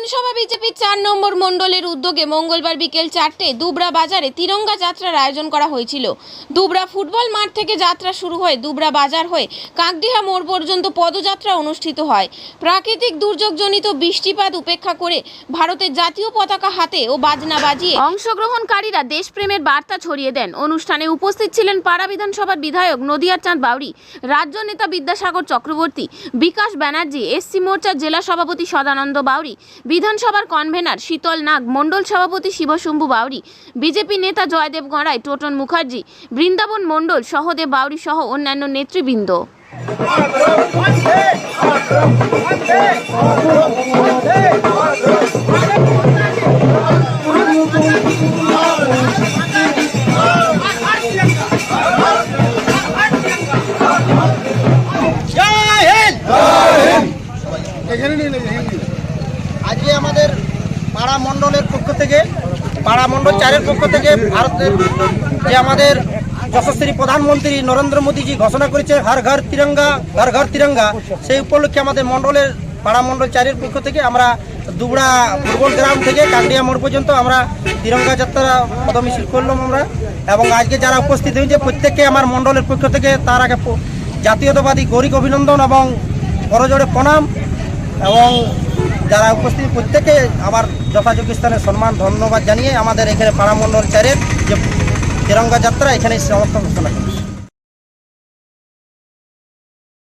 বিধানসভা বিজেপির 4 নম্বর মণ্ডলের উদ্যোগে মঙ্গলবার বিকেল 4টে দুবরা বাজারে তিরঙ্গা যাত্রার আয়োজন করা হয়েছিল। দুবরা ফুটবল মাঠ থেকে যাত্রা শুরু হয়ে দুবরা বাজার হয়ে কাকডিহা মোড় পর্যন্ত পদযাত্রা অনুষ্ঠিত হয়। প্রাকৃতিক দুর্যোগজনিত বৃষ্টিপাত উপেক্ষা করে ভারতের জাতীয় পতাকা হাতে ও বাজনা বাজিয়ে অংশগ্রহণকারীরা দেশপ্রেমের বার্তা ছড়িয়ে দেন। অনুষ্ঠানে উপস্থিত ছিলেন পাড়া বিধানসভার বিধায়ক নদিয়ার চাঁদ বাউরি, রাজ্য নেতা বিদ্যাসাগর চক্রবর্তী, বিকাশ ব্যানার্জি, এসসি মোর্চার জেলা সভাপতি সদানন্দ বাউরি, বিধানসভার কনভেনার শীতল নাগ, মণ্ডল সভাপতি শিবশম্ভু বাউরি, বিজেপি নেতা জয়দেব গড়াই, টোটন মুখার্জি, বৃন্দাবন মণ্ডল, সহদেব বাউরি সহ অন্যান্য নেতৃবৃন্দ। আজকে আমাদের পাড়া মণ্ডলের পক্ষ থেকে, পাড়া মণ্ডল 4-এর পক্ষ থেকে ভারতের যে আমাদের যশস্বী প্রধানমন্ত্রী নরেন্দ্র মোদীজি ঘোষণা করেছে হর ঘর তিরঙ্গা, ঘর ঘর তিরঙ্গা, সেই উপলক্ষে আমাদের মণ্ডলের পাড়া মণ্ডল 4-এর পক্ষ থেকে আমরা দুবরা ফুটবল গ্রাম থেকে কাকডিহা মোড় পর্যন্ত আমরা তিরঙ্গা যাত্রা পদমিছিল করলাম আমরা। এবং আজকে যারা উপস্থিত হয়েছে প্রত্যেককে আমার মণ্ডলের পক্ষ থেকে তার আগে জাতীয়তাবাদী গৌরিক অভিনন্দন এবং বড়জোড়ে প্রণাম। এবং যারা উপস্থিত প্রত্যেকে আমার যথাযোগ্য স্থানে সম্মান ধন্যবাদ জানিয়ে আমাদের এখানে পাড়া মণ্ডল 4-এর যে তিরঙ্গা যাত্রা এখানে সমাপ্ত ঘোষণা করি।